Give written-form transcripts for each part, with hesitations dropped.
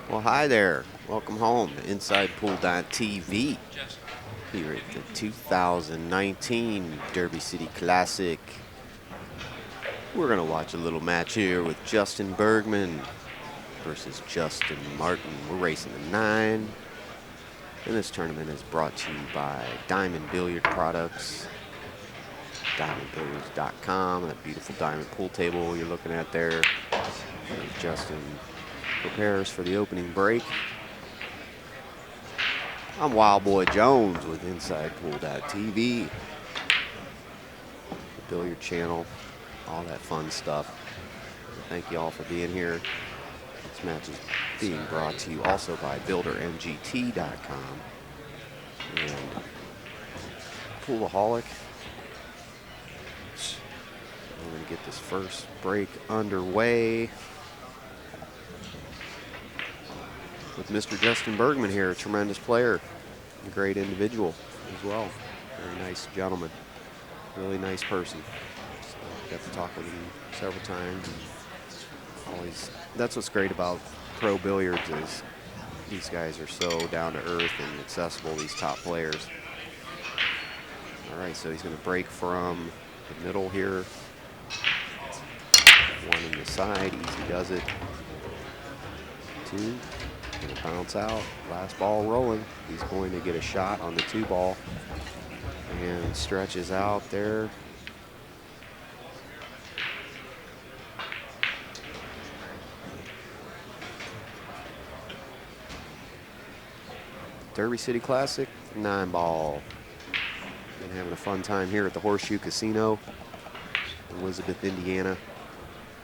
Well, hi there. Welcome home to InsidePool.tv here at the 2019 Derby City Classic. We're going to watch a little match here with Justin Bergman versus Justin Martin. We're racing the 9. And this tournament is brought to you by Diamond Billiard Products, diamondbilliards.com. That beautiful diamond pool table you're looking at there. As Justin prepares for the opening break. I'm Wild Boy Jones with InsidePool.tv, the billiard channel, all that fun stuff. Thank you all for being here. This match is being brought to you also by BuilderMGT.com and Poolaholic. We're going to get this first break underway with Mr. Justin Bergman here, a tremendous player, a great individual as well. Very nice gentleman, really nice person. So got to talk with him several times. Always, that's what's great about pro billiards is these guys are so down to earth and accessible, these top players. All right, so he's going to break from the middle here. One in the side, easy does it. 2. Going to bounce out. Last ball rolling. He's going to get a shot on the 2 ball and stretches out there. Derby City Classic, 9 ball. Been having a fun time here at the Horseshoe Casino, Elizabeth, Indiana,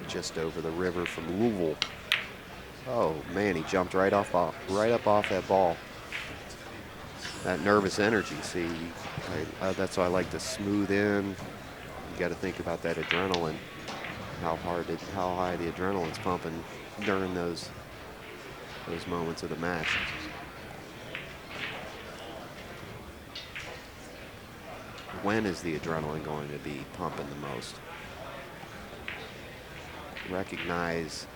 just over the river from Louisville. Oh man, he jumped right up off that ball. That nervous energy, see, that's why I like to smooth in. You got to think about that adrenaline, how high the adrenaline's pumping during those moments of the match. When is the adrenaline going to be pumping the most? Recognize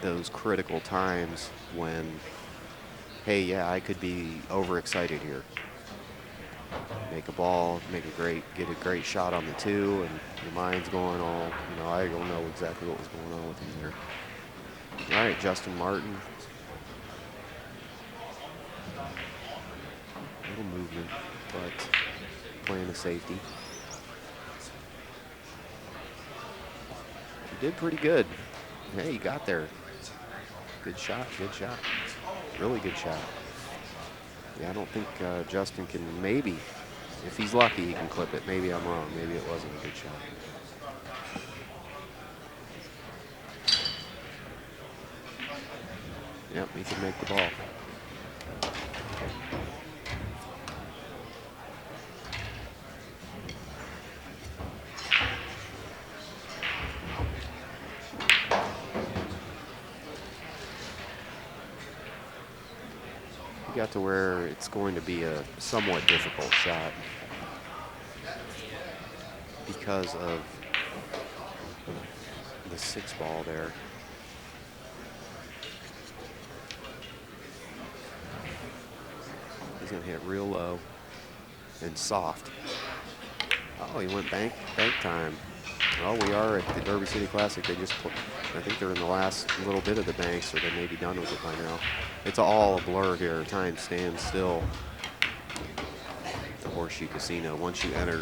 those critical times when, hey, yeah, I could be overexcited here. Make a ball, get a great shot on the 2, and your mind's going all, I don't know exactly what was going on with him there. All right, Justin Martin. A little movement, but playing the safety. You did pretty good. Hey, you got there. Good shot, really good shot. Yeah, I don't think Justin can, maybe, if he's lucky, he can clip it. Maybe I'm wrong. Maybe it wasn't a good shot. Yep, he can make the ball. Got to where it's going to be a somewhat difficult shot because of the 6 ball there. He's going to hit real low and soft. Oh, he went bank time. Well, we are at the Derby City Classic. They just, I think they're in the last little bit of the banks, or they may be done with it by now. It's all a blur here. Time stands still. The Horseshoe Casino. Once you enter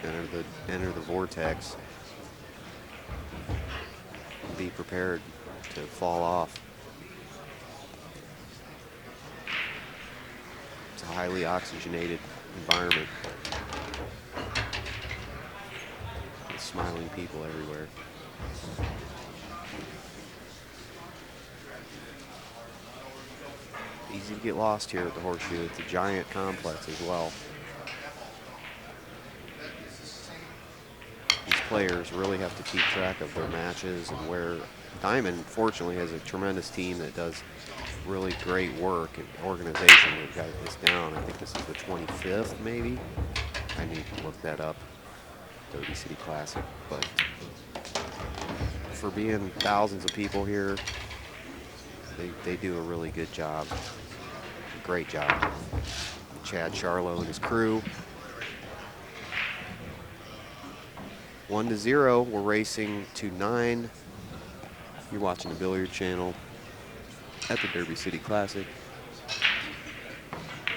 the vortex, be prepared to fall off. It's a highly oxygenated environment. With smiling people everywhere. Easy to get lost here at the Horseshoe. It's a giant complex as well. These players really have to keep track of their matches and where. Diamond, fortunately, has a tremendous team that does really great work and organization. They've got this down. I think this is the 25th, maybe. I need to look that up. Derby City Classic. But for being thousands of people here, They do a really good job. Great job. Chad Charlo and his crew. 1-0. We're racing to 9. You're watching the Billiard Channel at the Derby City Classic.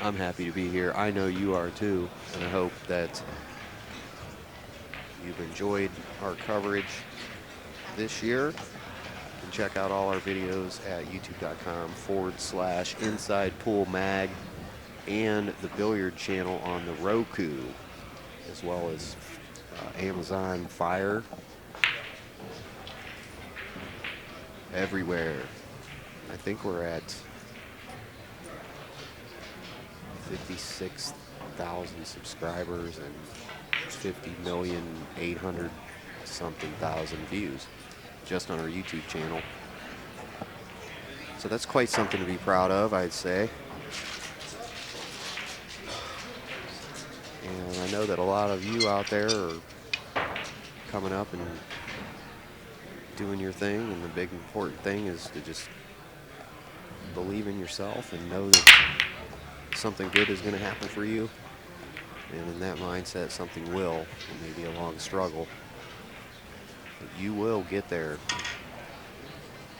I'm happy to be here. I know you are too, and I hope that you've enjoyed our coverage this year. You can check out all our videos at youtube.com/Inside Pool Mag and the Billiard Channel on the Roku, as well as Amazon Fire. Everywhere. I think we're at 56,000 subscribers and 50,800,000-something views just on our YouTube channel. So that's quite something to be proud of, I'd say. And I know that a lot of you out there are coming up and doing your thing, and the big important thing is to just believe in yourself and know that something good is going to happen for you. And in that mindset, something will. It may be a long struggle, but you will get there.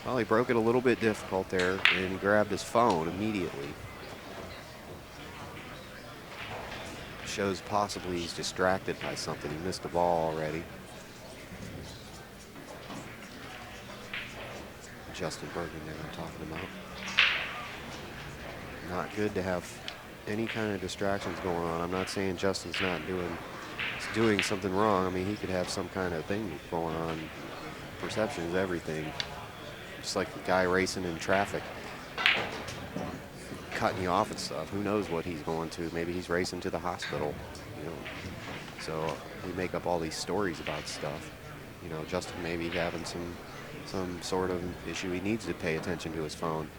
Well, he broke it a little bit difficult there, and he grabbed his phone immediately. Shows possibly he's distracted by something. He missed a ball already. Justin Bergman there I'm talking about. Not good to have any kind of distractions going on. I'm not saying Justin's not doing something wrong. I mean, he could have some kind of thing going on. Perception is everything. Just like the guy racing in traffic, cutting you off and stuff. Who knows what he's going to? Maybe he's racing to the hospital, you know. So we make up all these stories about stuff. You know, Justin may be having some sort of issue. He needs to pay attention to his phone.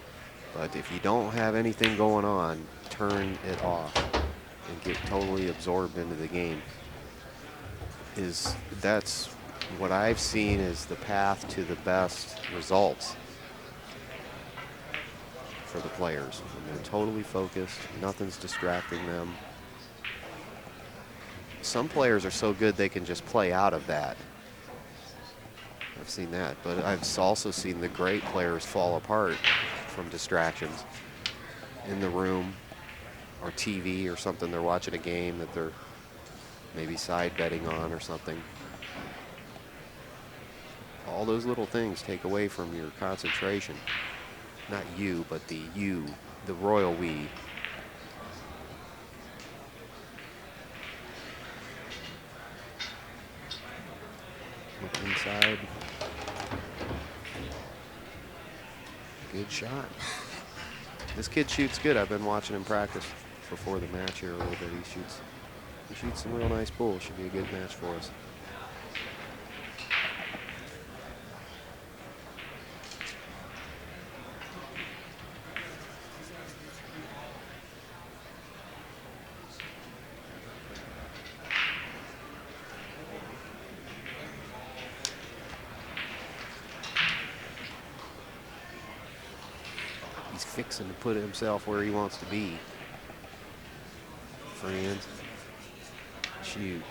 But if you don't have anything going on, turn it off and get totally absorbed into the game. That's what I've seen is the path to the best results for the players. When they're totally focused, nothing's distracting them. Some players are so good they can just play out of that. I've seen that, but I've also seen the great players fall apart from distractions in the room or TV or something. They're watching a game that they're maybe side betting on or something. All those little things take away from your concentration. Not you, but the royal we. Look inside. Good shot. This kid shoots good. I've been watching him practice before the match here a little bit. He shoots some real nice pool. Should be a good match for us. He's fixing to put himself where he wants to be. Friends. Shoot.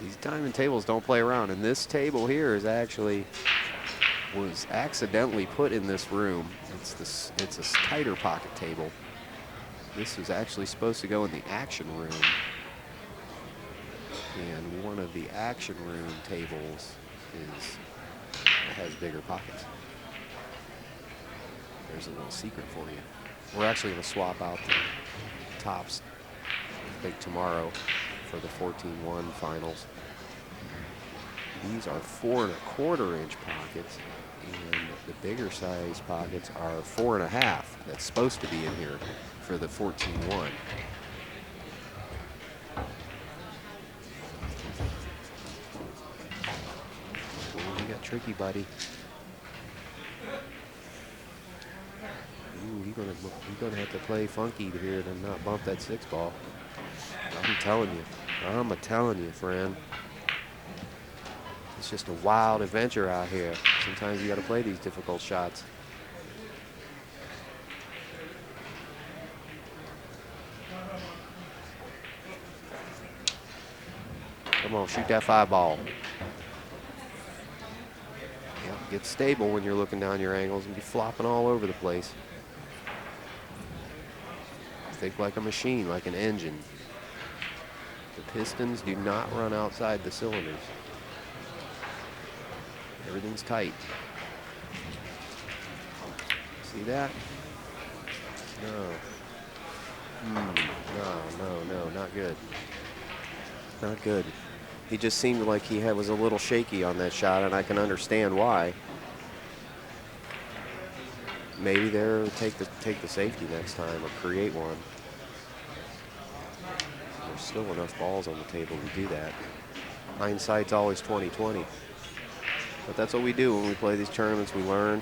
These diamond tables don't play around, and this table here is was accidentally put in this room. It's a tighter pocket table. This was actually supposed to go in the action room, and one of the action room tables has bigger pockets. There's a little secret for you. We're actually going to swap out the tops, I think, tomorrow for the 14-1 finals. These are 4 1/4 inch pockets, and the bigger size pockets are 4 1/2. That's supposed to be in here for the 14-1. You got tricky, buddy. Ooh, you're gonna have to play funky here to not bump that 6 ball. I'm telling you, friend. It's just a wild adventure out here. Sometimes you got to play these difficult shots. Come on, shoot that 5 ball. Yeah, get stable when you're looking down your angles and be flopping all over the place. Think like a machine, like an engine. The pistons do not run outside the cylinders. Everything's tight. See that? No. No, not good. Not good. He just seemed like he was a little shaky on that shot, and I can understand why. Maybe they'll take the safety next time or create one. There's still enough balls on the table to do that. Hindsight's always 20/20. But that's what we do when we play these tournaments. We learn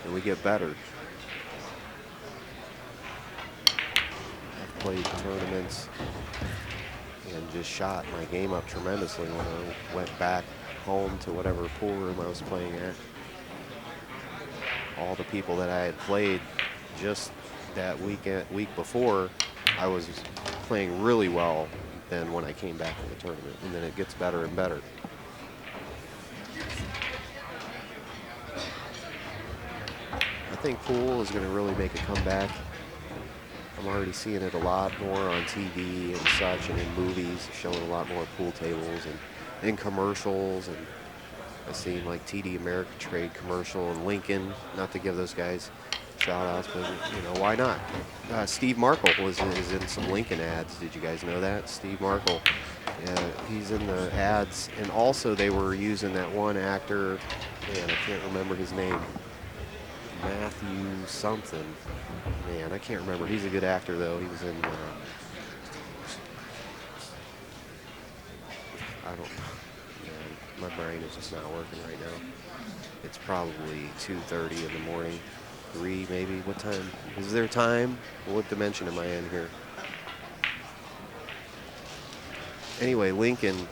and we get better. I've played tournaments and just shot my game up tremendously when I went back home to whatever pool room I was playing at. All the people that I had played just that week before, I was playing really well then when I came back to the tournament, and then it gets better and better. I think pool is going to really make a comeback. I'm already seeing it a lot more on TV and such, and in movies, showing a lot more pool tables and in commercials. And I seen like TD Ameritrade commercial and Lincoln. Not to give those guys shout outs, but you know, why not? Steve Markle is in some Lincoln ads. Did you guys know that? Steve Markle, he's in the ads, and also they were using that one actor. Man, I can't remember his name. Matthew something. Man, I can't remember. He's a good actor, though. He was in, I don't know. Man, my brain is just not working right now. It's probably 2:30 in the morning. 3 maybe. What time? Is there time? What dimension am I in here? Anyway, Lincoln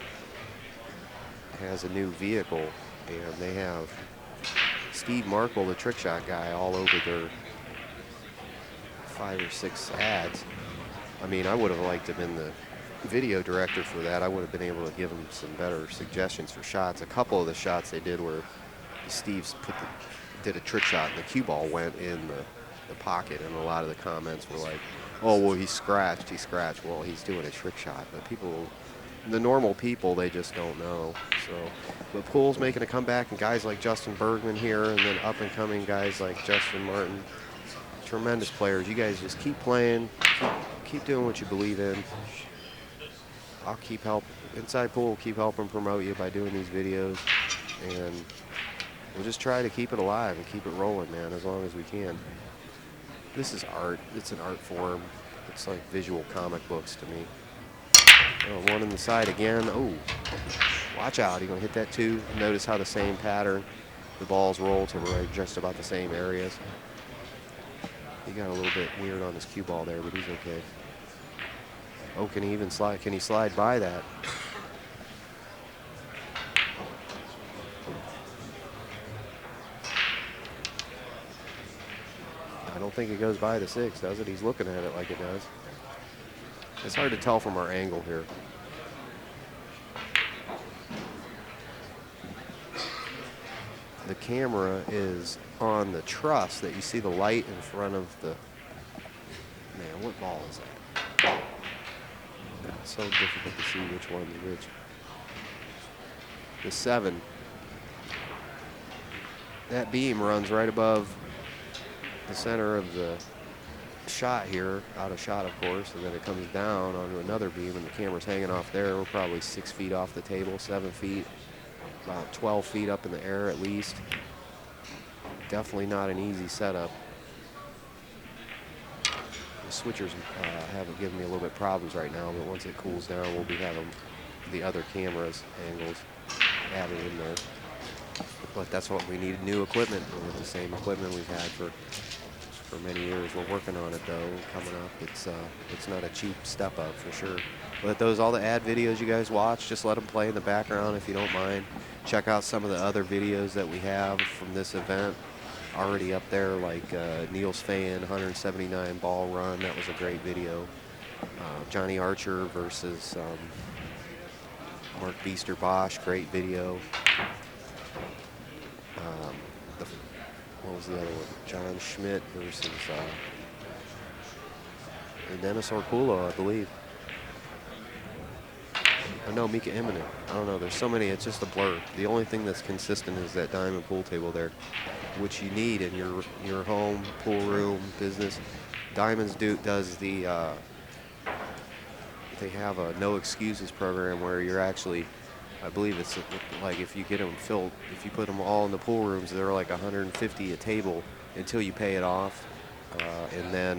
has a new vehicle, and they have Steve Markle, the trick shot guy, all over their 5 or 6 ads. I mean, I would have liked to have been the video director for that. I would have been able to give him some better suggestions for shots. A couple of the shots they did where Steve's did a trick shot and the cue ball went in the pocket, and a lot of the comments were like, oh, well, he scratched. Well, he's doing a trick shot. But people, the normal people, they just don't know. So, but pool's making a comeback, and guys like Justin Bergman here, and then up and coming guys like Justin Martin, tremendous players. You guys just keep playing, keep doing what you believe in. I'll keep helping. Inside Pool will keep helping promote you by doing these videos, and we'll just try to keep it alive and keep it rolling, man, as long as we can. This is art. It's an art form. It's like visual comic books to me. Oh, one in the side again. Oh, watch out. You're going to hit that too. Notice how the same pattern. The balls roll to right just about the same areas. He got a little bit weird on his cue ball there, but he's okay. Oh, can he even slide? Can he slide by that? I don't think it goes by the 6, does it? He's looking at it like it does. It's hard to tell from our angle here. The camera is on the truss that you see the light in front of the... Man, what ball is that? It's so difficult to see which one's which. The 7. That beam runs right above the center of the shot here, out of shot, of course, and then it comes down onto another beam, and the camera's hanging off there. We're probably 6 feet off the table, 7 feet, about 12 feet up in the air at least. Definitely not an easy setup. The switchers haven't given me a little bit problems right now, but once it cools down, we'll be having the other cameras angles added in there. But that's what we needed, new equipment. With the same equipment we've had for many years. We're working on it though, coming up. It's not a cheap step up for sure. But all the ad videos you guys watch, just let them play in the background if you don't mind. Check out some of the other videos that we have from this event already up there, like Neil's Fan 179 ball run. That was a great video. Johnny Archer versus Mark Beaster Bosch, great video. What was the other one? John Schmidt versus Dennis Orculo, I believe. Oh, no, Mika Immonen. I don't know. There's so many. It's just a blur. The only thing that's consistent is that diamond pool table there, which you need in your home, pool room, business. Diamonds does the, they have a no excuses program where you're actually, I believe it's like if you get them filled, if you put them all in the pool rooms, they're like 150 a table until you pay it off, and then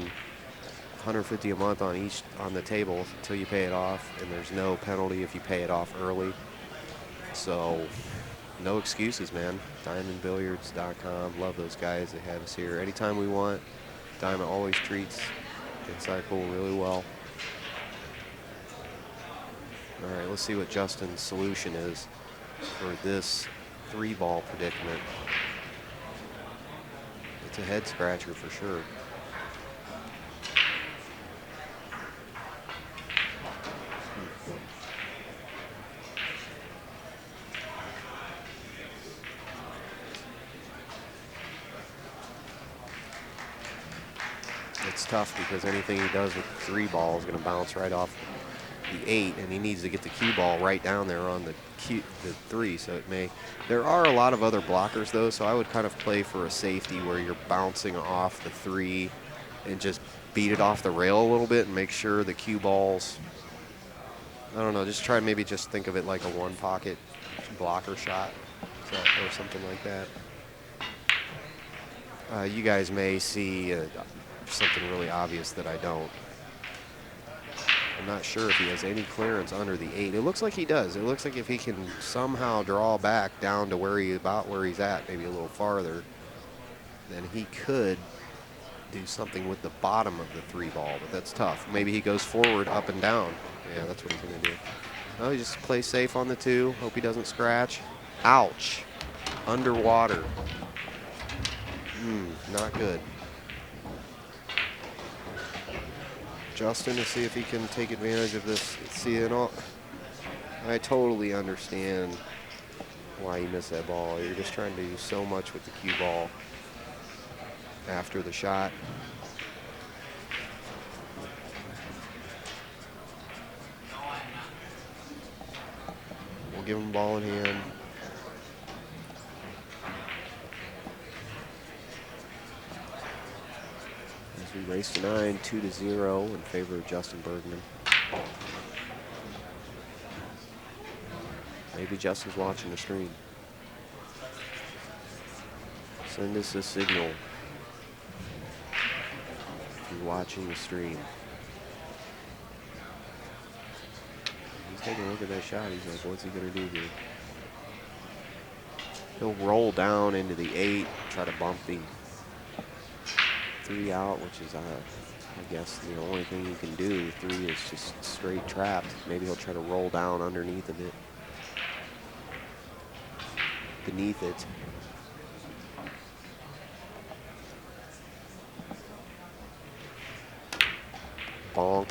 150 a month on the table until you pay it off, and there's no penalty if you pay it off early. So no excuses, man. DiamondBilliards.com. Love those guys. They have us here anytime we want. Diamond always treats inside pool really well. All right, let's see what Justin's solution is for this 3-ball predicament. It's a head scratcher for sure. It's tough because anything he does with the 3-ball is going to bounce right off the 8, and he needs to get the cue ball right down there on the 3. So it may. There are a lot of other blockers though, so I would kind of play for a safety where you're bouncing off the 3 and just beat it off the rail a little bit and make sure the cue balls. I don't know. Just try maybe just think of it like a 1-pocket blocker shot or something like that. You guys may see something really obvious that I don't. I'm not sure if he has any clearance under the 8. It looks like he does. It looks like if he can somehow draw back down to where he's at, maybe a little farther, then he could do something with the bottom of the 3-ball, but that's tough. Maybe he goes forward, up and down. Yeah, that's what he's going to do. No, he just plays safe on the 2. Hope he doesn't scratch. Ouch. Underwater. Not good. Justin, to see if he can take advantage of this. See, I totally understand why you missed that ball. You're just trying to do so much with the cue ball after the shot. We'll give him ball in hand. As we race to 9, 2-0 in favor of Justin Bergman. Maybe Justin's watching the stream. Send us a signal if you're watching the stream. He's taking a look at that shot. He's like, what's he going to do here? He'll roll down into the 8, try to bump the 3 out, which is, I guess, the only thing you can do. 3 is just straight trapped. Maybe he'll try to roll down underneath of it. Beneath it. Bonk.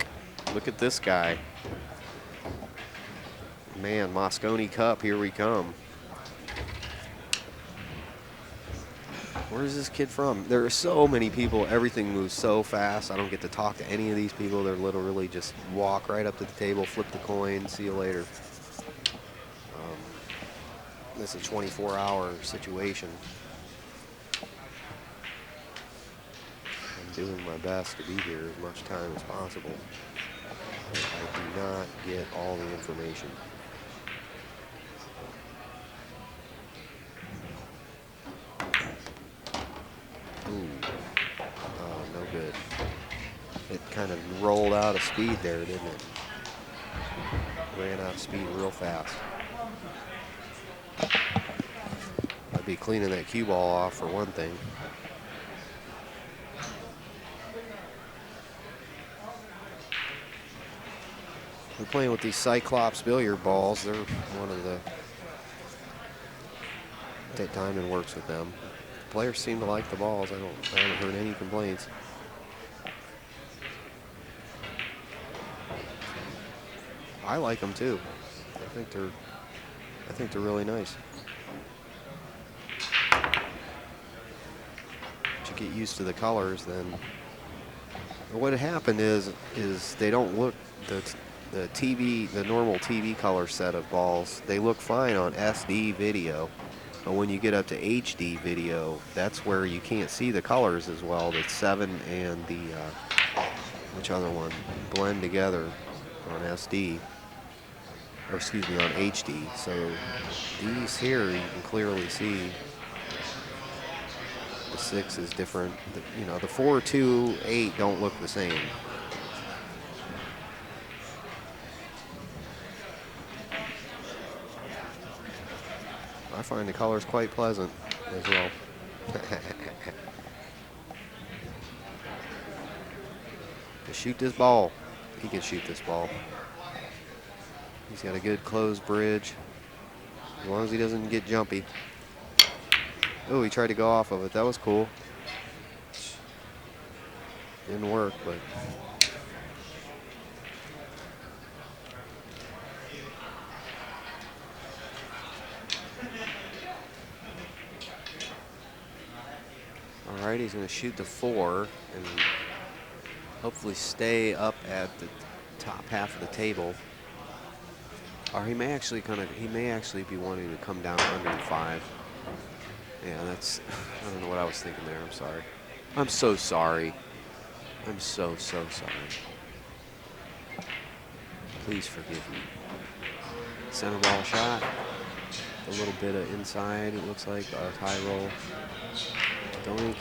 Look at this guy. Man, Moscone Cup, here we come. Where is this kid from? There are so many people. Everything moves so fast. I don't get to talk to any of these people. They're literally just walk right up to the table, flip the coin, see you later. This is a 24-hour situation. I'm doing my best to be here as much time as possible. But I do not get all the information. Ooh. Oh, no good. It kind of rolled out of speed there, didn't it? Ran out of speed real fast. I'd be cleaning that cue ball off for one thing. We're playing with these Cyclops billiard balls. They're one of the that Diamond works with them. The players seem to like the balls. I haven't heard any complaints. I like them too. I think they're really nice. But you get used to the colors, then what happened is they don't look the normal TV color set of balls. They look fine on SD video, but when you get up to HD video, that's where you can't see the colors as well. The 7 and the which other one blend together on SD. Or excuse me, on HD. So these here, you can clearly see the 6 is different. The 4, 2, 8 don't look the same. I find the colors quite pleasant as well. To shoot this ball. He can shoot this ball. He's got a good closed bridge, as long as he doesn't get jumpy. Oh, he tried to go off of it. That was cool. Didn't work, but all right, he's going to shoot the 4 and hopefully stay up at the top half of the table. Or he may actually be wanting to come down under the 5. Yeah, I don't know what I was thinking there. I'm sorry. I'm so sorry. I'm so sorry. Please forgive me. Center ball shot. A little bit of inside, it looks like, a high roll. Doink.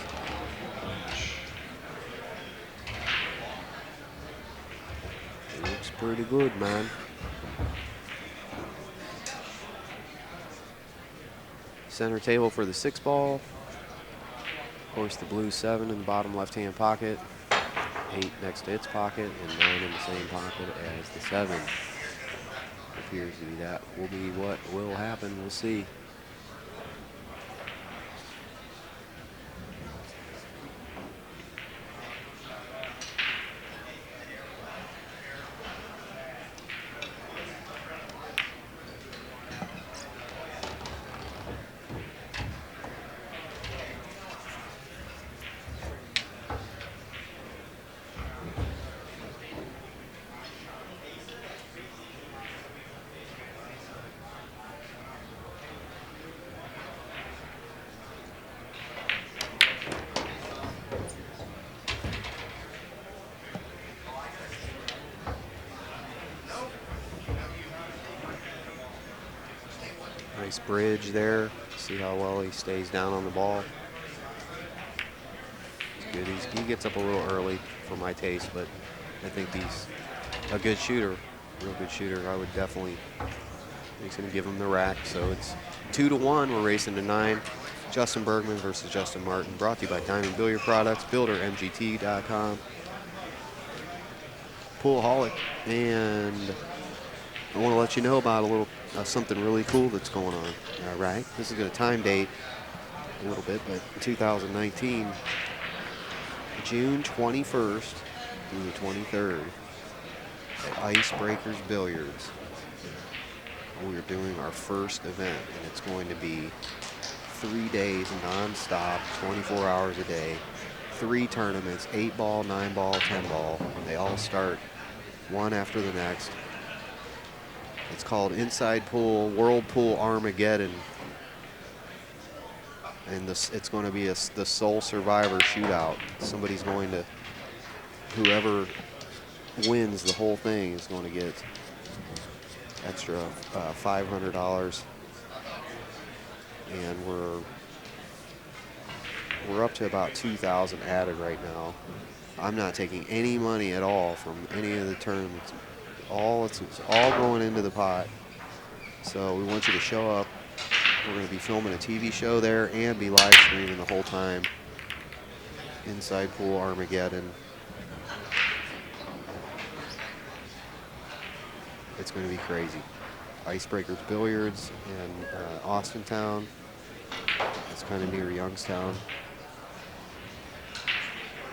It looks pretty good, man. Center table for the 6 ball. Of course, the blue 7 in the bottom left-hand pocket. 8 next to its pocket, and 9 in the same pocket as the 7. Appears to be that will be what will happen. We'll see. Nice bridge there. See how well he stays down on the ball. It's good. He gets up a little early for my taste, but I think he's a good shooter, real good shooter. I would definitely, he's going to give him the rack. So it's 2-1. We're racing to 9. Justin Bergman versus Justin Martin. Brought to you by Diamond Billiard Products, BuilderMGT.com, Poolaholic, and I want to let you know about a little something really cool that's going on. All right, this is going to time date a little bit, but 2019, June 21st through the 23rd at Icebreakers Billiards. We are doing our first event, and it's going to be 3 days non-stop, 24 hours a day, 3 tournaments, 8 ball, 9 ball, 10 ball. They all start one after the next. It's called Inside Pool World Pool Armageddon, and it's going to be the sole survivor shootout. Somebody's going to, whoever wins the whole thing is going to get extra $500, and we're up to about 2,000 added right now. I'm not taking any money at all from any of the tournaments. It's all going into the pot. So we want you to show up. We're going to be filming a TV show there and be live streaming the whole time. Inside Pool Armageddon. It's going to be crazy. Icebreakers Billiards in Austintown. It's kind of near Youngstown.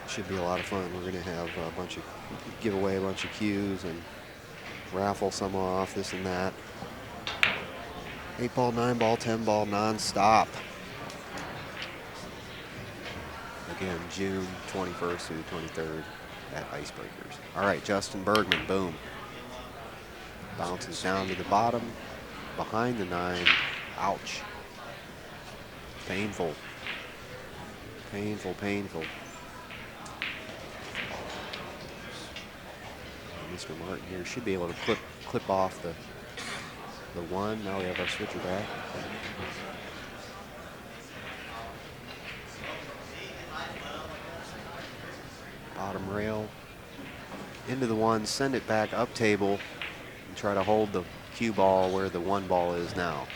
Should be a lot of fun. We're going to have give away a bunch of cues and raffle some off, this and that. 8-ball, 9-ball, 10-ball, non-stop. Again, June 21st through the 23rd at Icebreakers. All right, Justin Bergman, boom. Bounces down to the bottom, behind the 9. Ouch. Painful. Painful, painful. Mr. Martin here should be able to clip off the 1. Now we have our switcher back. Bottom rail. Into the 1, send it back up table, and try to hold the cue ball where the 1 ball is now.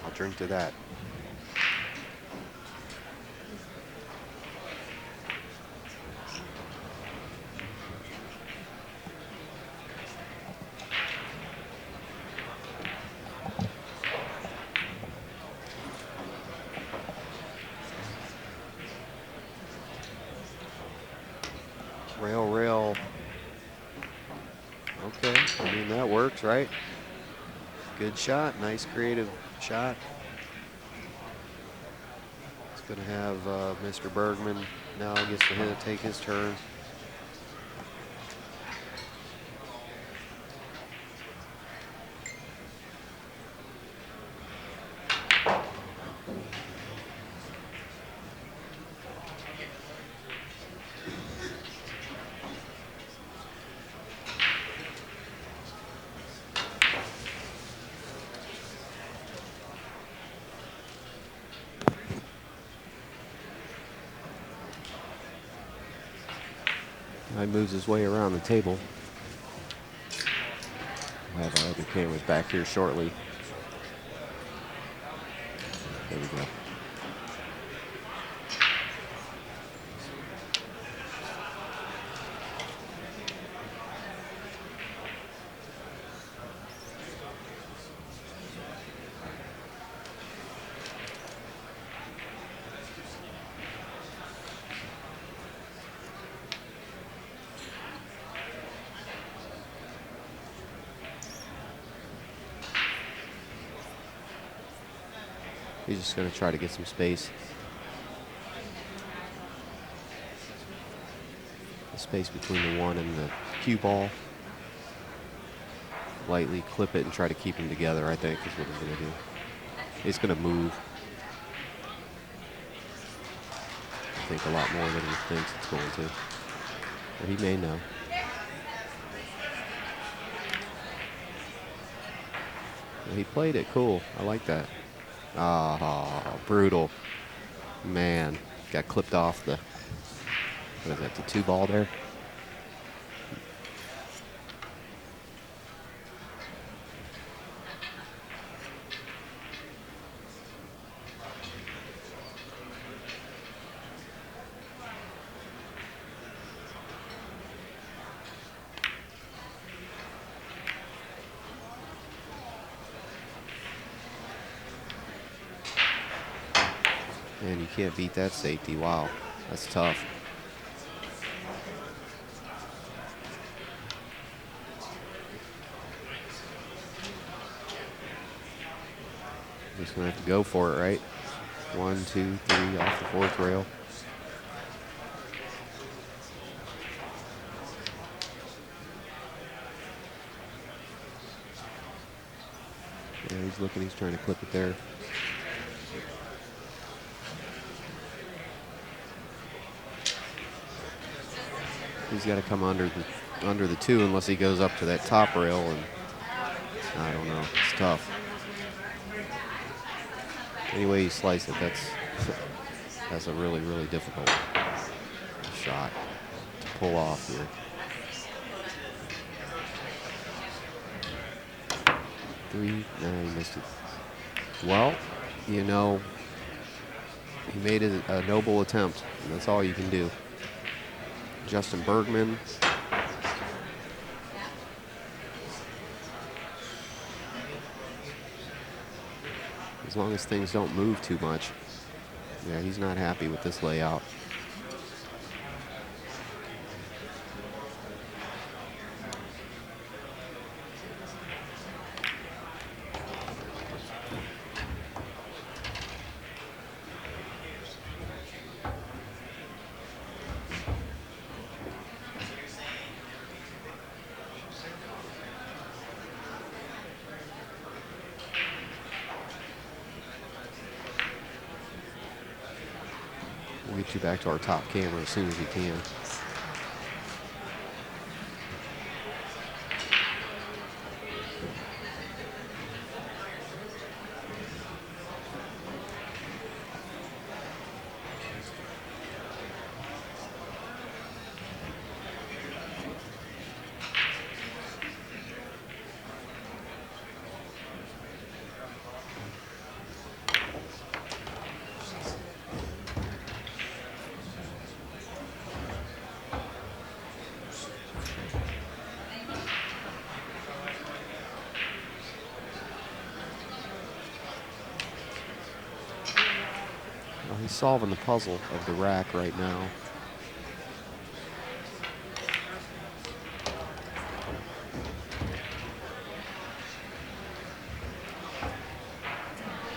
I'll drink to that. Rail. Okay, I mean, that works, right? Good shot, nice creative shot. It's gonna have Mr. Bergman now gets to take his turn. He moves his way around the table. We'll have our other cameras back here shortly. There we go. He's just going to try to get some space. The space between the 1 and the cue ball. Lightly clip it and try to keep them together, I think, is what he's going to do. He's going to move. I think a lot more than he thinks it's going to. Or he may know. Well, he played it cool. I like that. Oh, brutal. Man, got clipped off the, what is that, the 2 ball there? Man, you can't beat that safety. Wow, that's tough. Just gonna have to go for it, right? 1, 2, 3 off the 4th rail. Yeah, he's looking, he's trying to clip it there. He's got to come under the 2 unless he goes up to that top rail, and I don't know. It's tough. Any way you slice it, that's That's a really, really difficult shot to pull off here. 3-9, missed it. Well, you know, he made a noble attempt, and that's all you can do. Justin Bergman. As long as things don't move too much. Yeah, he's not happy with this layout. We'll get you back to our top camera as soon as we can. He's solving the puzzle of the rack right now.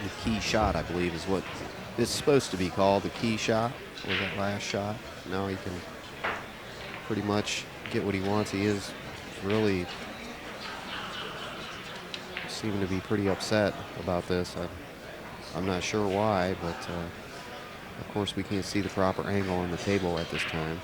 The key shot, I believe, is what it's supposed to be called, the key shot, or that last shot. Now he can pretty much get what he wants. He is really seeming to be pretty upset about this. I'm not sure why, but of course we can't see the proper angle on the table at this time.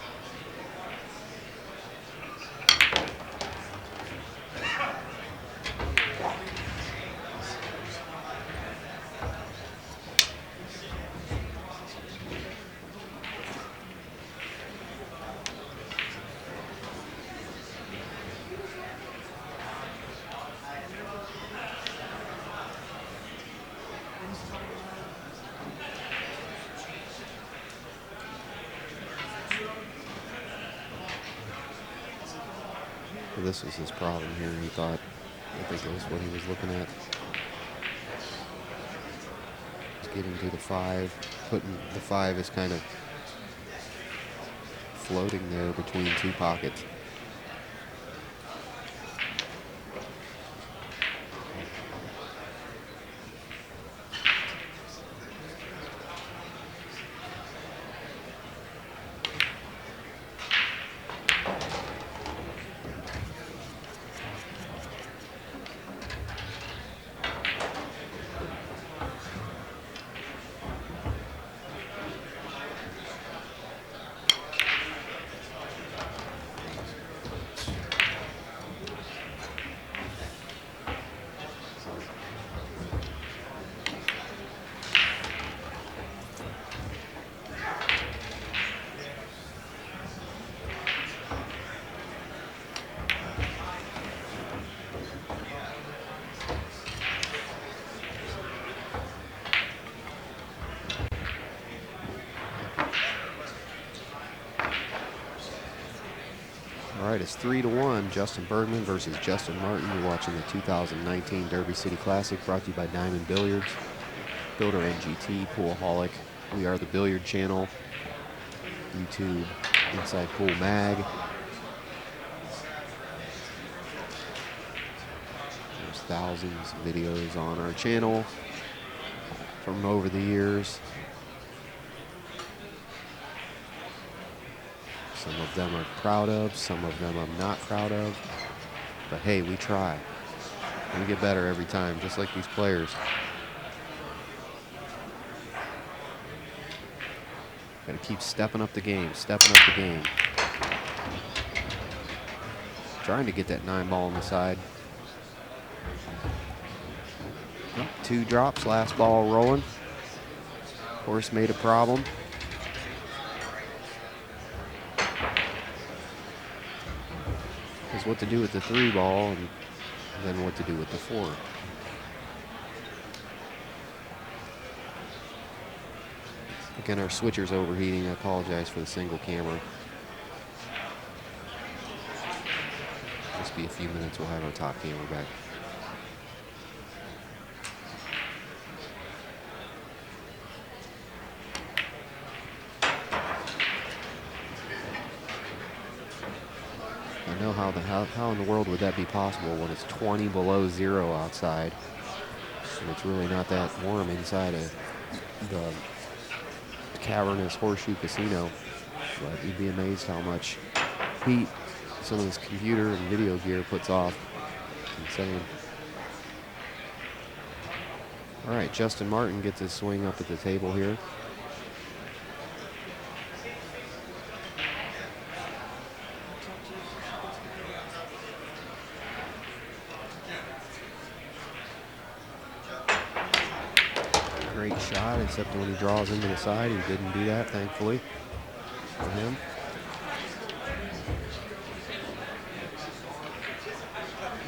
This was his problem here. He thought, I think it was what he was looking at. He's getting to the 5, putting the 5 is kind of floating there between two pockets. All right, it's 3-1, Justin Bergman versus Justin Martin. You're watching the 2019 Derby City Classic, brought to you by Diamond Billiards, Builder NGT, Poolaholic. We are the Billiard Channel, YouTube, Inside Pool Mag. There's thousands of videos on our channel from over the years. Some of them are proud of, some of them I'm not proud of. But hey, we try. We get better every time, just like these players. Gotta keep stepping up the game, stepping up the game. Trying to get that 9-ball on the side. Oh, 2 drops, last ball rolling. Horse made a problem. is what to do with the 3 ball and then what to do with the 4. Again, our switcher's overheating. I apologize for the single camera. Just be a few minutes, we'll have our top camera back. I know how in the world would that be possible when it's 20 below 0 outside and it's really not that warm inside of the cavernous Horseshoe Casino. But you'd be amazed how much heat some of this computer and video gear puts off. It's insane. All right, Justin Martin gets his swing up at the table here. Great shot, except when he draws into the side. He didn't do that, thankfully, for him.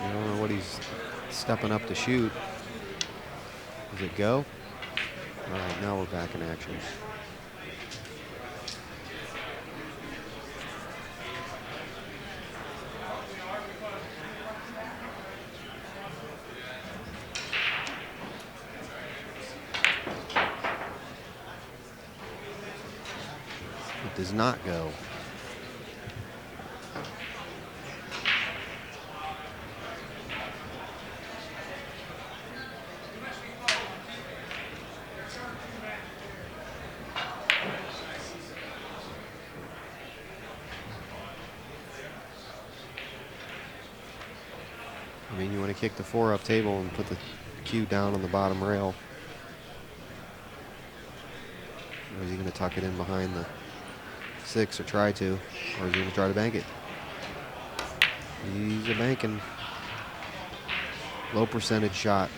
I don't know what he's stepping up to shoot. Does it go? All right, now we're back in action. It does not go. I mean, you want to kick the 4 up table and put the cue down on the bottom rail. Or is he going to tuck it in behind the 6 or try to? Or is he going to try to bank it? He's a banking. Low percentage shot.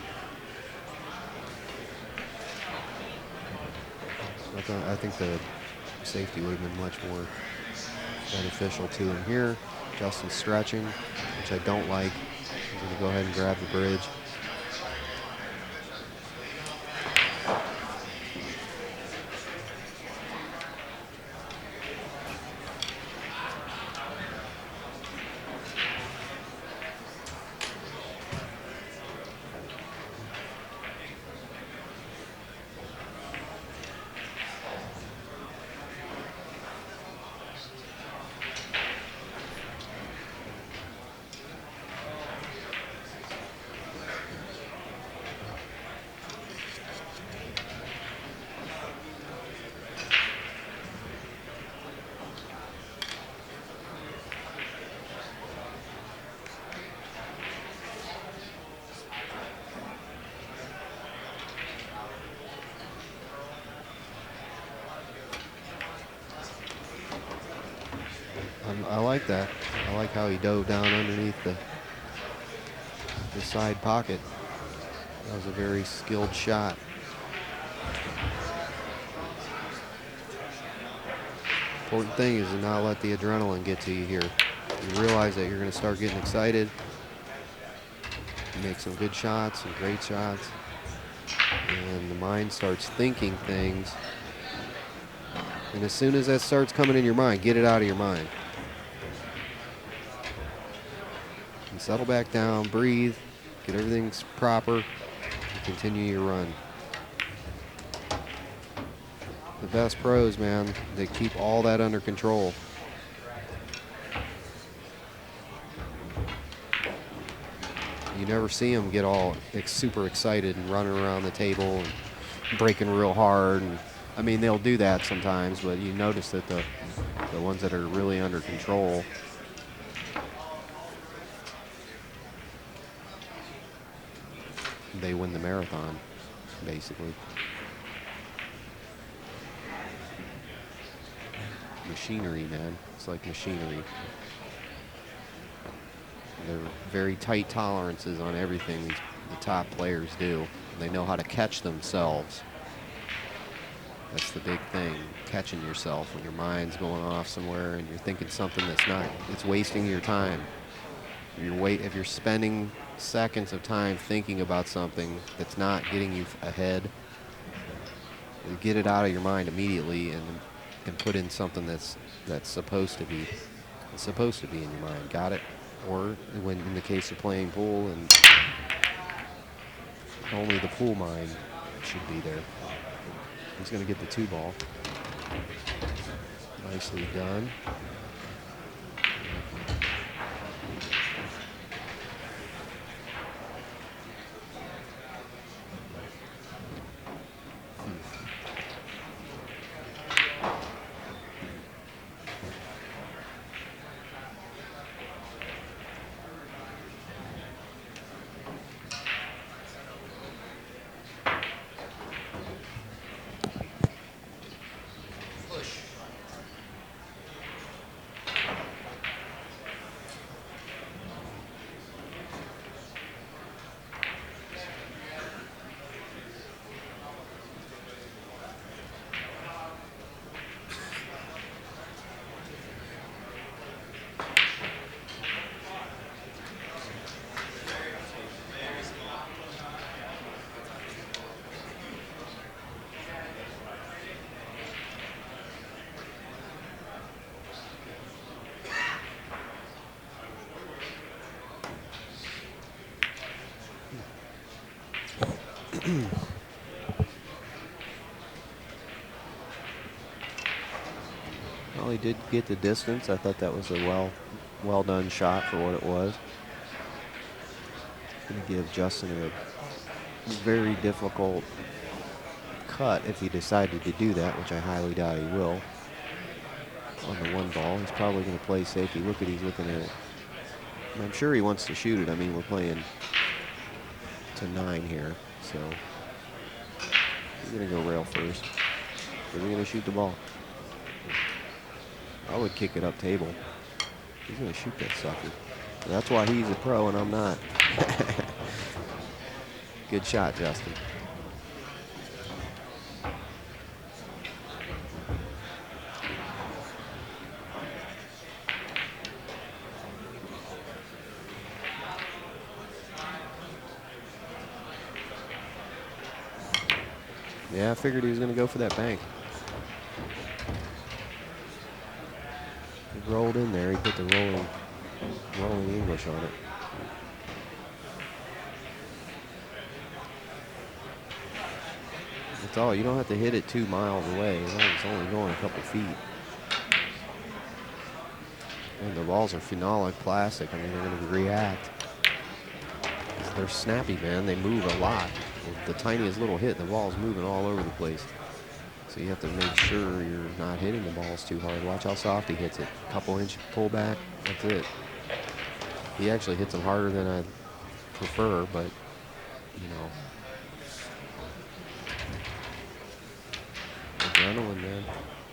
I think the safety would have been much more beneficial to him here. Justin's stretching, which I don't like. He's going to go ahead and grab the bridge. I like that. I like how he dove down underneath the side pocket. That was a very skilled shot. Important thing is to not let the adrenaline get to you here. You realize that you're going to start getting excited. You make some good shots, some great shots, and the mind starts thinking things. And as soon as that starts coming in your mind, get it out of your mind. And settle back down, breathe, get everything proper, and continue your run. The best pros, man, they keep all that under control. You never see them get all super excited and running around the table and breaking real hard. And I mean, they'll do that sometimes, but you notice that the ones that are really under control, they win the marathon, basically. Machinery, man. It's like machinery. They're very tight tolerances on everything the top players do. They know how to catch themselves. That's the big thing, catching yourself when your mind's going off somewhere and you're thinking something that's not, it's wasting your time. If you're spending seconds of time thinking about something that's not getting you ahead, you get it out of your mind immediately and put in something that's supposed to be in your mind. Got it? Or when in the case of playing pool, and only the pool mind should be there. He's going to get the 2 ball. Nicely done. Well, he did get the distance. I thought that was a well done shot for what it was. Going to give Justin a very difficult cut if he decided to do that, which I highly doubt he will. On the 1 ball, he's probably going to play safety. Look at, he's looking at it. I'm sure he wants to shoot it. I mean, we're playing to 9 here, so he's going to go rail first. Or we're going to shoot the ball. I would kick it up table. He's going to shoot that sucker. That's why he's a pro and I'm not. Good shot, Justin. Yeah, I figured he was going to go for that bank. He rolled in there. He put the rolling English on it. That's all. You don't have to hit it 2 miles away. It's only going a couple feet. And the balls are phenolic plastic. I mean, they're going to react. They're snappy, man. They move a lot. With the tiniest little hit, the ball's moving all over the place. So you have to make sure you're not hitting the balls too hard. Watch how soft he hits it. Couple inch pullback. That's it. He actually hits them harder than I prefer, but, you know. Adrenaline, man.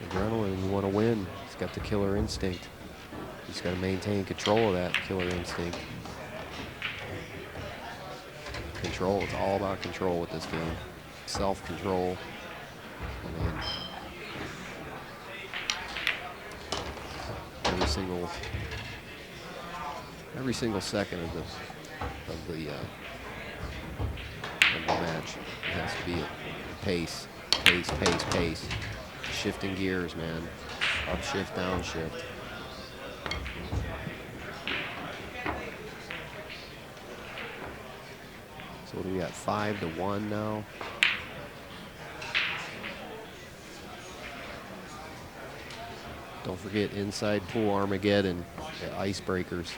Adrenaline, you want to win. He's got the killer instinct. He's got to maintain control of that killer instinct. Control, it's all about control with this game. Self-control. I mean, every single second of the match has to be a pace. Shifting gears, man. Upshift, downshift. So what do we got? 5-1 now. Don't forget Inside Pool Armageddon at Icebreakers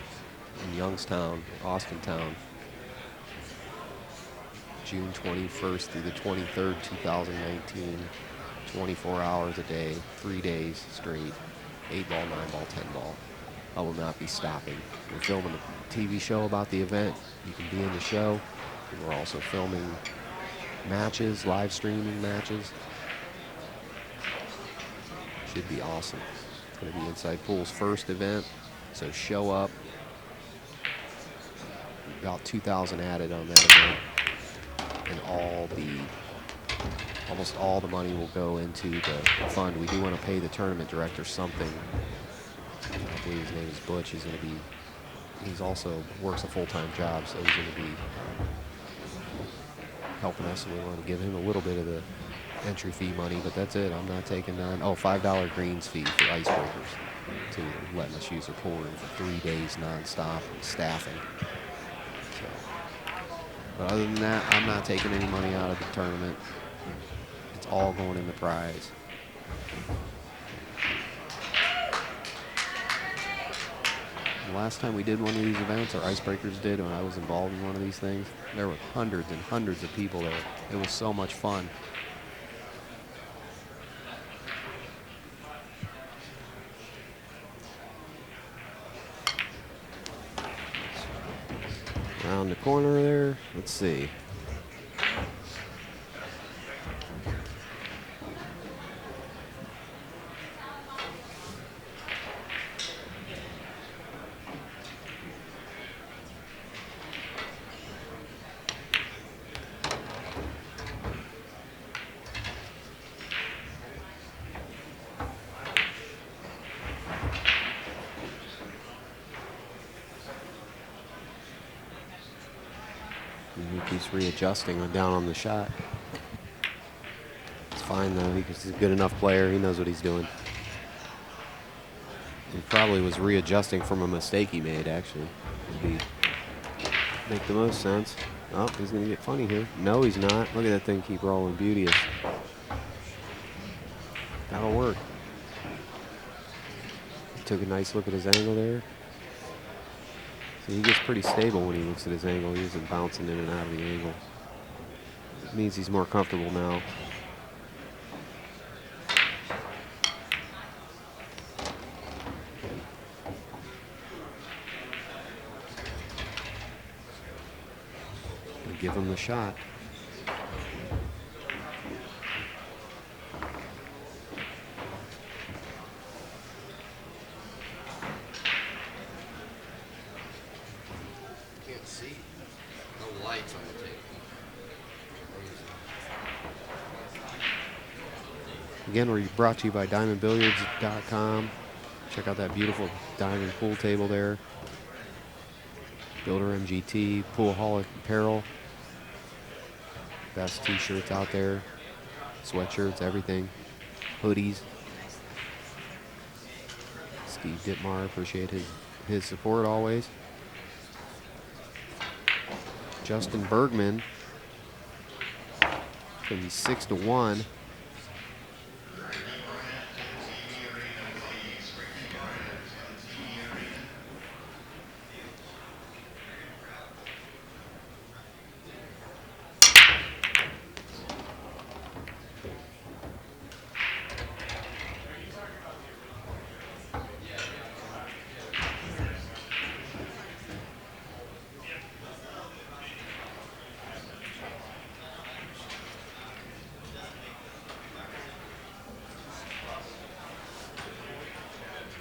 in Youngstown, Austintown. June 21st through the 23rd, 2019. 24 hours a day, 3 days straight. 8-ball, 9-ball, 10-ball. I will not be stopping. We're filming a TV show about the event. You can be in the show. And we're also filming matches, live streaming matches. Should be awesome. It's going to be Inside Pool's first event, so show up. About 2,000 added on that event, and almost all the money will go into the fund. We do want to pay the tournament director something. I believe his name is Butch. He's going to be he's also works a full-time job, so he's going to be helping us. So we want to give him a little bit of the entry fee money, but that's it. I'm not taking none. Oh, $5 greens fee for icebreakers to letting us use their pool room for 3 days nonstop and staffing. So, but other than that, I'm not taking any money out of the tournament. It's all going in the prize. The last time we did one of these events, or icebreakers did, when I was involved in one of these things, there were hundreds and hundreds of people there. It was so much fun. Around the corner there, let's see. He keeps readjusting down on the shot. It's fine though, he's a good enough player. He knows what he's doing. He probably was readjusting from a mistake he made, actually. Would make the most sense. Oh, he's going to get funny here. No, he's not. Look at that thing keep rolling. Beauteous. That'll work. Took a nice look at his angle there. So he gets pretty stable when he looks at his angle. He isn't bouncing in and out of the angle. It means he's more comfortable now. And give him the shot. Again, we're brought to you by DiamondBilliards.com. Check out that beautiful diamond pool table there. Builder MGT, Poolaholic Apparel. Best t-shirts out there. Sweatshirts, everything. Hoodies. Steve Dittmar, appreciate his support always. Justin Bergman. It's going to be 6-1.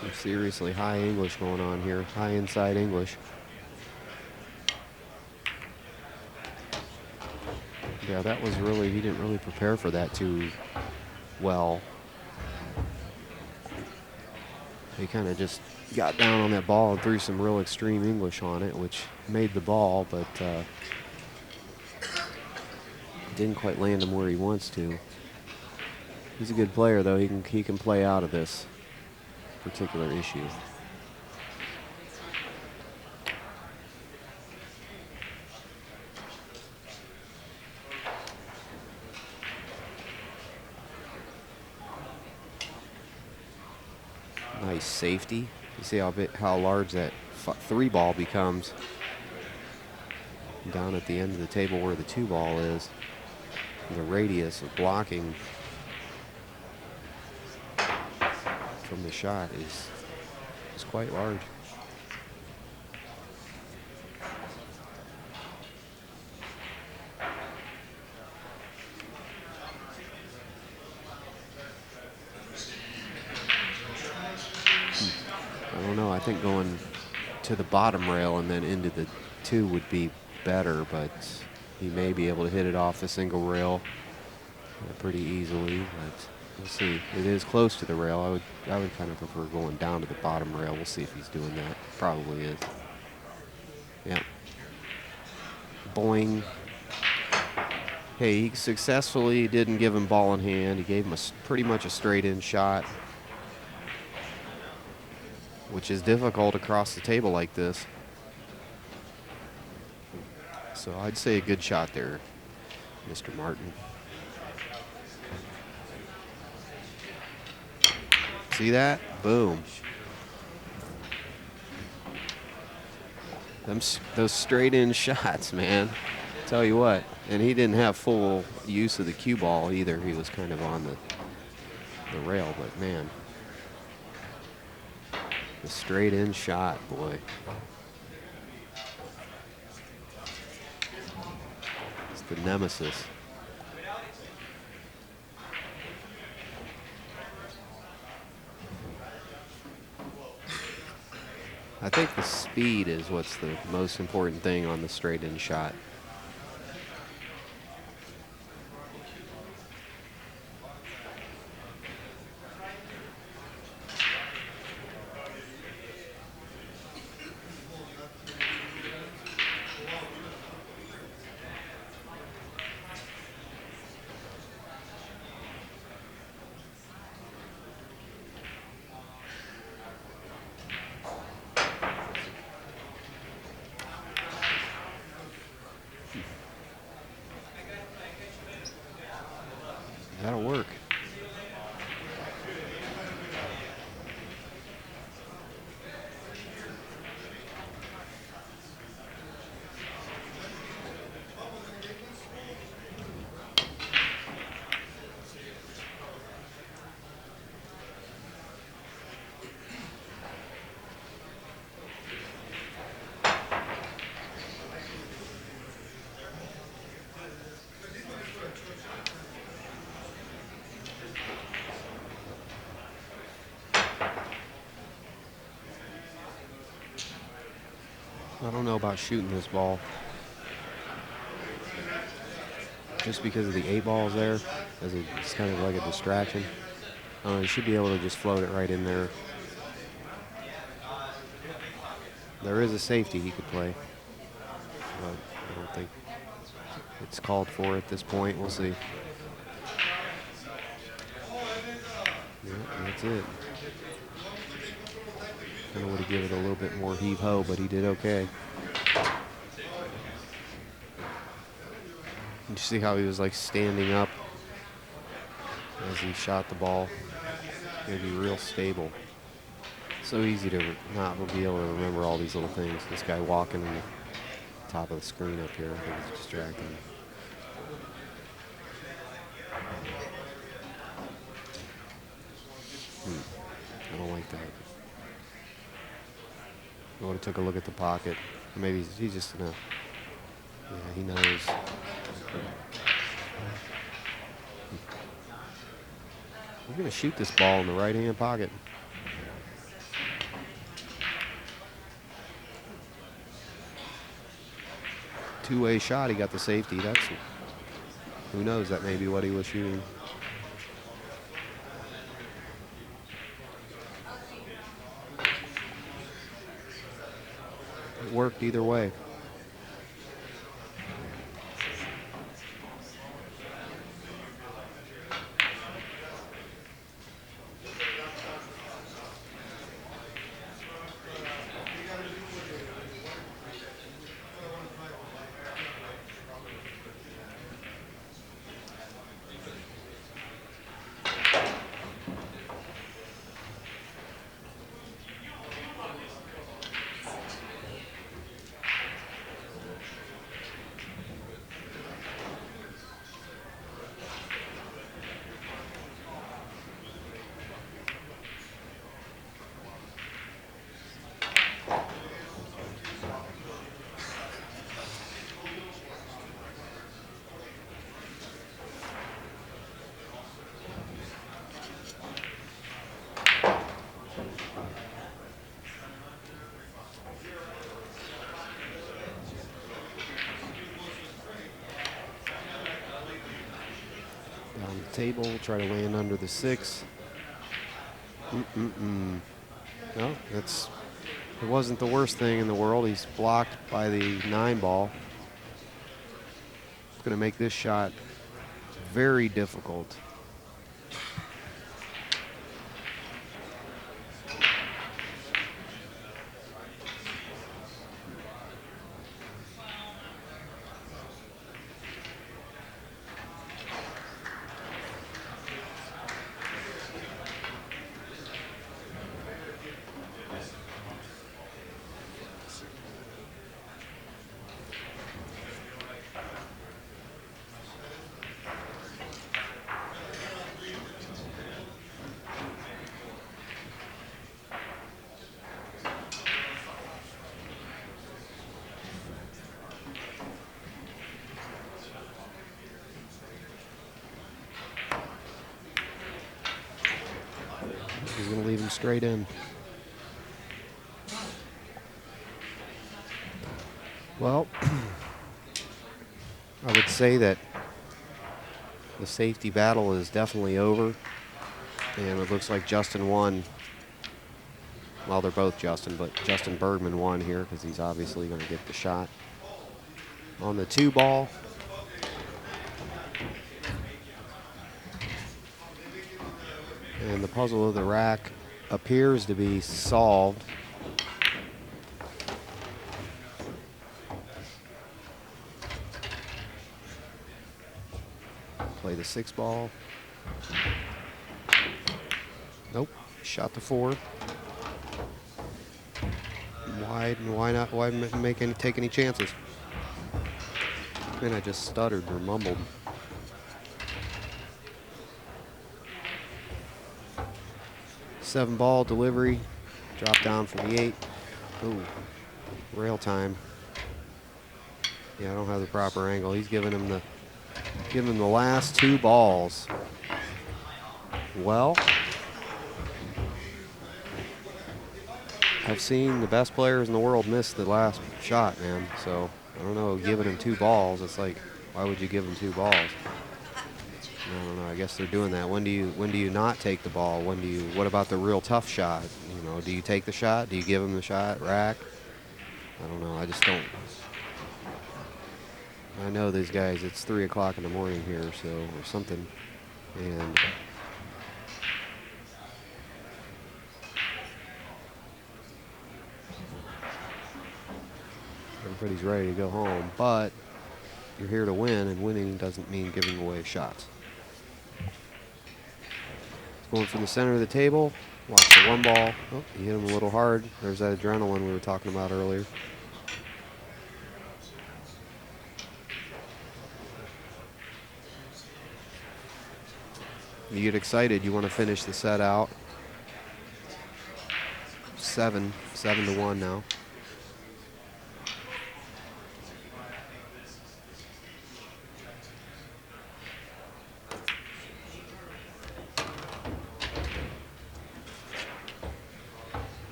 Some seriously high English going on here, high inside English. Yeah, that was really, he didn't really prepare for that too well. He kind of just got down on that ball and threw some real extreme English on it, which made the ball, but didn't quite land him where he wants to. He's a good player, though. He can play out of this particular issue. Nice safety. You see how large that 3 ball becomes down at the end of the table where the 2 ball is. The radius of blocking from the shot is quite large. I don't know. I think going to the bottom rail and then into the 2 would be better, but he may be able to hit it off the single rail pretty easily, but we'll see. It is close to the rail. I would kind of prefer going down to the bottom rail. We'll see if he's doing that. Probably is. Yeah. Boing. Hey, he successfully didn't give him ball in hand. He gave him pretty much a straight-in shot, which is difficult across the table like this. So I'd say a good shot there, Mr. Martin. See that? Boom. Those straight-in shots, man. Tell you what. And he didn't have full use of the cue ball either. He was kind of on the rail, but man. The straight-in shot, boy. It's the nemesis. I think the speed is what's the most important thing on the straight-in shot. That'll work. I don't know about shooting this ball. Just because of the 8 balls there, as it's kind of like a distraction. You should be able to just float it right in there. There is a safety he could play, but I don't think it's called for at this point. We'll see. Yeah, that's it. Kind of would have given it a little bit more heave-ho, but he did okay. You see how he was like standing up as he shot the ball. He'll be real stable. So easy to not be able to remember all these little things. This guy walking on the top of the screen up here, I think it's distracting. I don't like that. I would have took a look at the pocket. Maybe he's just gonna. Yeah, he knows. We're gonna shoot this ball in the right-hand pocket. Two-way shot. He got the safety. That's. Who knows? That may be what he was shooting. It worked either way. Down the table, try to land under the 6. No, that's It wasn't the worst thing in the world. He's blocked by the 9 ball. It's going to make this shot very difficult. He's going to leave him straight in. Well, I would say that the safety battle is definitely over. And it looks like Justin won. Well, they're both Justin, but Justin Bergman won here because he's obviously going to get the shot. On the 2 ball, and the puzzle of the rack appears to be solved. Play the 6 ball. Nope, shot the 4. Wide, and why not? Why take any chances? Man, I just stuttered or mumbled. Seven ball delivery, drop down for the 8. Ooh, rail time. Yeah, I don't have the proper angle. He's giving him the last 2 balls. Well, I've seen the best players in the world miss the last shot, man. So I don't know, giving him 2 balls. It's like, why would you give him 2 balls? I don't know. I guess they're doing that. When do you not take the ball? What about the real tough shot? You know, do you take the shot? Do you give him the shot? Rack? I don't know. I just don't. I know these guys. It's 3 o'clock in the morning here, so or something, and everybody's ready to go home. But you're here to win, and winning doesn't mean giving away shots. Going from the center of the table. Watch the 1 ball. Oh, he hit him a little hard. There's that adrenaline we were talking about earlier. You get excited. You want to finish the set out. 7-1 now.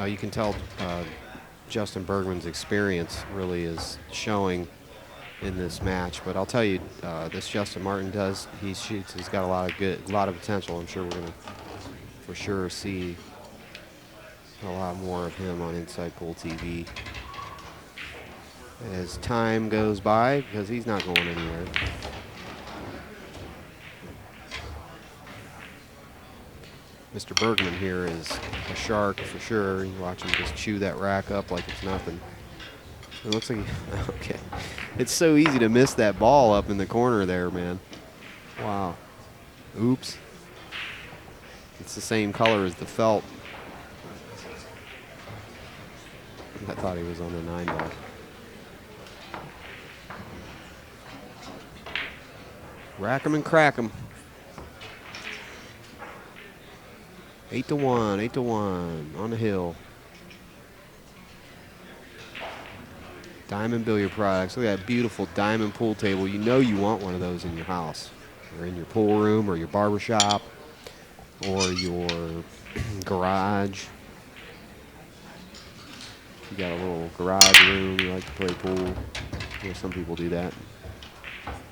You can tell Justin Bergman's experience really is showing in this match. But I'll tell you, this Justin Martin he's got a lot of potential. I'm sure we're going to for sure see a lot more of him on Inside Pool TV as time goes by, because he's not going anywhere. Mr. Bergman here is a shark for sure. You watch him just chew that rack up like it's nothing. It looks like, okay. It's so easy to miss that ball up in the corner there, man. Wow. Oops. It's the same color as the felt. I thought he was on the 9 ball. Rack him and crack him. 8-1, 8-1 on the hill. Diamond Billiard Products. Look at that beautiful diamond pool table. You know you want one of those in your house, or in your pool room, or your barber shop, or your garage. You got a little garage room, you like to play pool. You know, some people do that.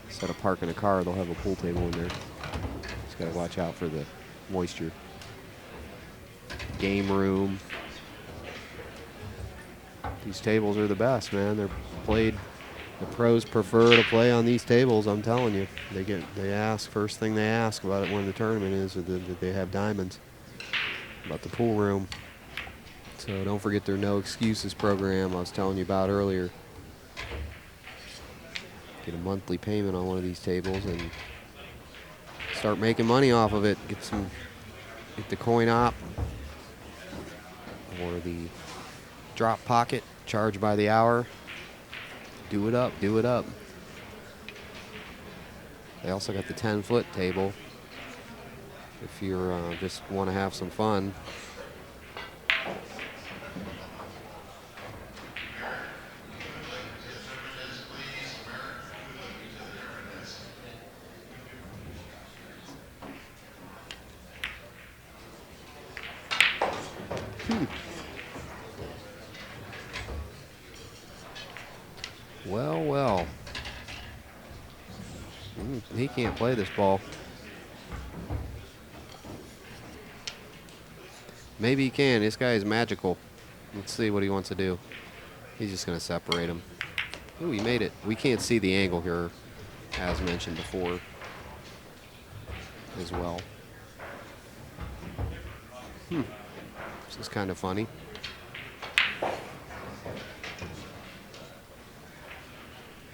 Instead of parking a car, they'll have a pool table in there. Just got to watch out for the moisture. Game room. These tables are the best, man. They're played. The pros prefer to play on these tables. I'm telling you, they ask, first thing they ask about it when the tournament is that they have diamonds. About the pool room. So don't forget their no excuses program I was telling you about earlier. Get a monthly payment on one of these tables and start making money off of it. Get the coin op or the drop pocket, charge by the hour. Do it up, do it up. They also got the 10-foot table if you just want to have some fun. Well, well. He can't play this ball. Maybe he can. This guy is magical. Let's see what he wants to do. He's just going to separate him. Ooh, he made it. We can't see the angle here, as mentioned before, as well. This is kind of funny.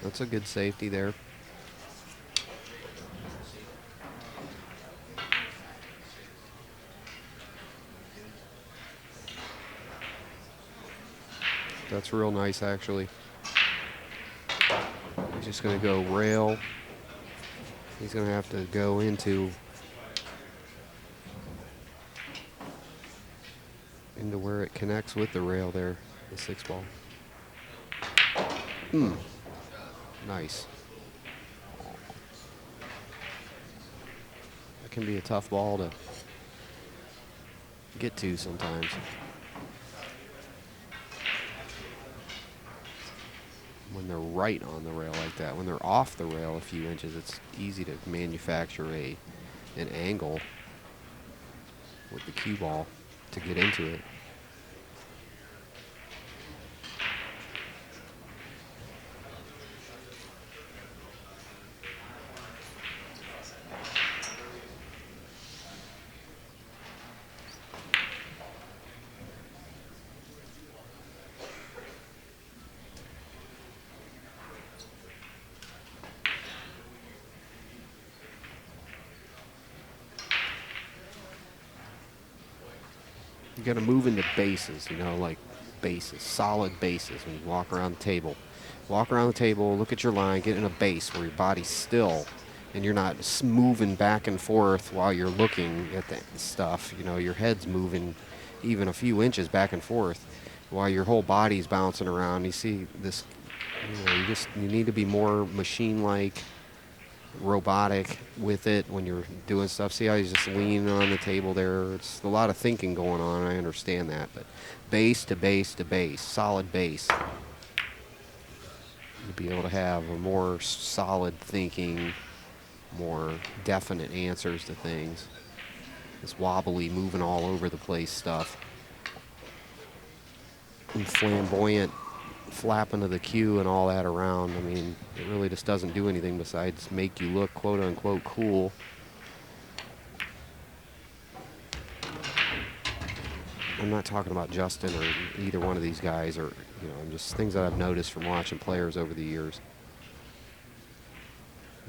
That's a good safety there. That's real nice, actually. He's just going to go rail. He's going to have to go into where it connects with the rail there, the 6-ball. Nice. That can be a tough ball to get to sometimes. When they're right on the rail like that. When they're off the rail a few inches, it's easy to manufacture an angle with the cue ball to get into it. You got to move into bases, you know, like bases, solid bases when you walk around the table. Walk around the table, look at your line, get in a base where your body's still and you're not moving back and forth while you're looking at the stuff. You know, your head's moving even a few inches back and forth while your whole body's bouncing around. You see this, you know, you need to be more machine-like, robotic with it when you're doing stuff. See how he's just leaning on the table there? It's a lot of thinking going on. I understand that, but base to base to base, solid base. You'll be able to have a more solid thinking, more definite answers to things. This wobbly, moving all over the place stuff. And flamboyant flapping of the cue and all that around. I mean, it really just doesn't do anything besides make you look quote unquote cool. I'm not talking about Justin or either one of these guys, or, you know, just things that I've noticed from watching players over the years.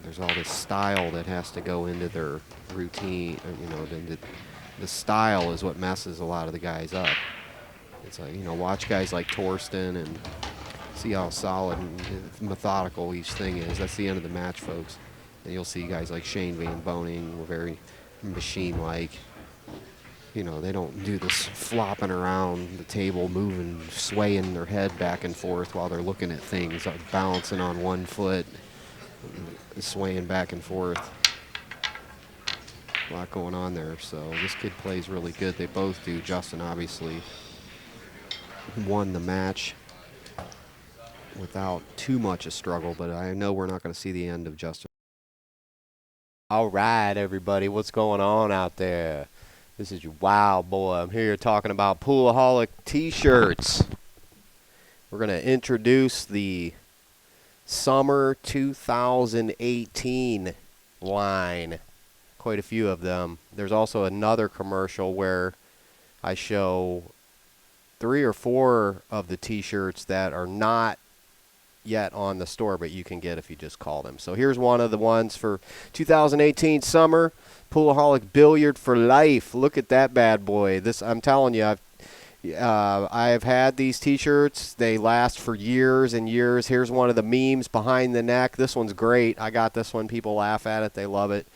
There's all this style that has to go into their routine. You know, the style is what messes a lot of the guys up. It's like, you know, watch guys like Torsten and see how solid and methodical each thing is. That's the end of the match, folks. And you'll see guys like Shane Van Boening, very machine-like. You know, they don't do this flopping around the table, moving, swaying their head back and forth while they're looking at things, like balancing on one foot, swaying back and forth. A lot going on there. So this kid plays really good. They both do. Justin obviously won the match without too much a struggle, but I know we're not going to see the end of Justin. All right, everybody, what's going on out there? This is your Wild Boy. I'm here talking about Poolaholic t-shirts. We're going to introduce the Summer 2018 line. Quite a few of them. There's also another commercial where I show 3 or 4 of the t-shirts that are not yet on the store, but you can get if you just call them. So here's one of the ones for 2018 summer. Poolaholic Billiard for Life. Look at that bad boy. This, I'm telling you, I've had these t-shirts. They last for years and years. Here's one of the memes behind the neck. This one's great. I got this one. People laugh at it. They love it.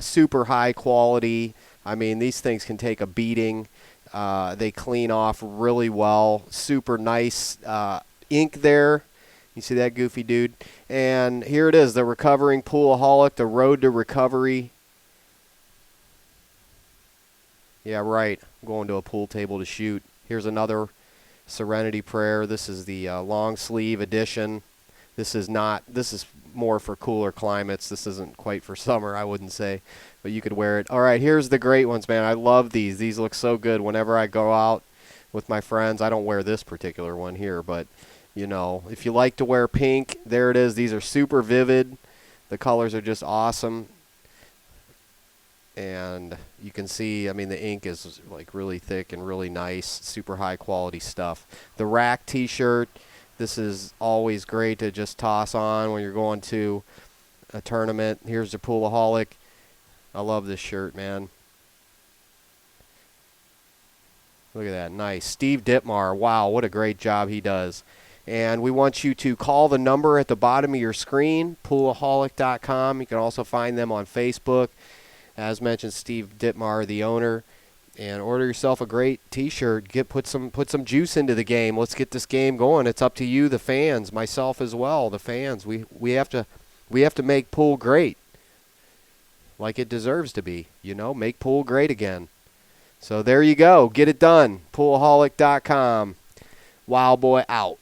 Super high quality. I mean, these things can take a beating. They clean off really well. Super nice ink there. You see that goofy dude? And here it is, the Recovering Poolaholic, the Road to Recovery. Yeah, right. I'm going to a pool table to shoot. Here's another Serenity Prayer. This is the long sleeve edition. This is more for cooler climates. This isn't quite for summer, I wouldn't say, but you could wear it. All right, here's the great ones, man. I love these. These look so good whenever I go out with my friends. I don't wear this particular one here, but you know, if you like to wear pink, there it is. These are super vivid. The colors are just awesome. And you can see, I mean, the ink is like really thick and really nice, super high quality stuff. The rack t-shirt, this is always great to just toss on when you're going to a tournament. Here's the Poolaholic. I love this shirt, man. Look at that, nice. Steve Ditmar, wow, what a great job he does. And we want you to call the number at the bottom of your screen, poolaholic.com. You can also find them on Facebook. As mentioned, Steve Ditmar, the owner, and order yourself a great T-shirt. Put some juice into the game. Let's get this game going. It's up to you, the fans, myself as well, the fans. We have to make pool great, like it deserves to be. You know, make pool great again. So there you go. Get it done. Poolaholic.com. Wild Boy out.